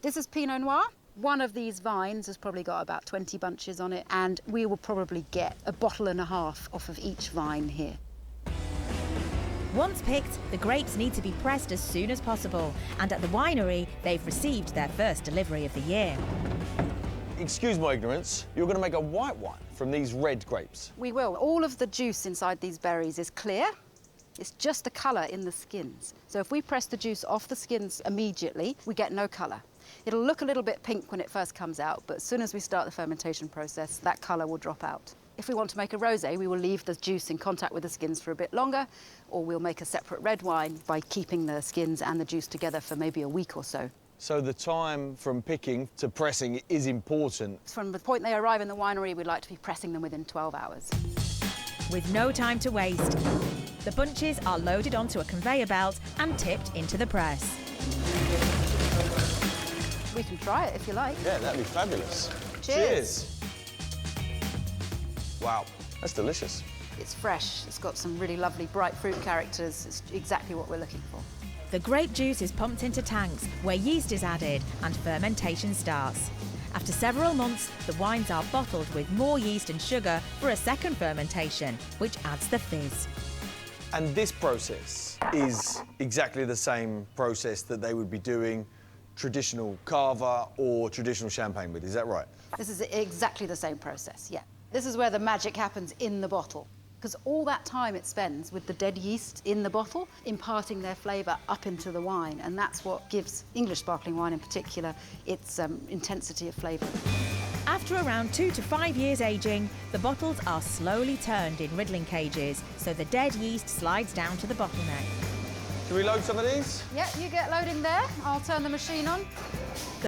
This is Pinot Noir. One of these vines has probably got about 20 bunches on it, and we will probably get a bottle and a half off of each vine here. Once picked, the grapes need to be pressed as soon as possible, and at the winery, they've received their first delivery of the year. Excuse my ignorance, you're going to make a white wine from these red grapes? We will. All of the juice inside these berries is clear. It's just the colour in the skins. So if we press the juice off the skins immediately, we get no colour. It'll look a little bit pink when it first comes out, but as soon as we start the fermentation process, that colour will drop out. If we want to make a rosé, we will leave the juice in contact with the skins for a bit longer, or we'll make a separate red wine by keeping the skins and the juice together for maybe a week or so. So the time from picking to pressing is important. From the point they arrive in the winery, we'd like to be pressing them within 12 hours. With no time to waste, the bunches are loaded onto a conveyor belt and tipped into the press. We can try it if you like. Yeah, that'd be fabulous. Cheers. Wow, that's delicious. It's fresh. It's got some really lovely bright fruit characters. It's exactly what we're looking for. The grape juice is pumped into tanks where yeast is added and fermentation starts. After several months, the wines are bottled with more yeast and sugar for a second fermentation, which adds the fizz. And this process is exactly the same process that they would be doing traditional cava or traditional champagne with, is that right? This is exactly the same process, yeah. This is where the magic happens in the bottle, because all that time it spends with the dead yeast in the bottle, imparting their flavour up into the wine, and that's what gives English sparkling wine in particular its intensity of flavour. After around 2 to 5 years aging, the bottles are slowly turned in riddling cages, so the dead yeast slides down to the bottleneck. Can we load some of these? Yeah, you get loading there. I'll turn the machine on.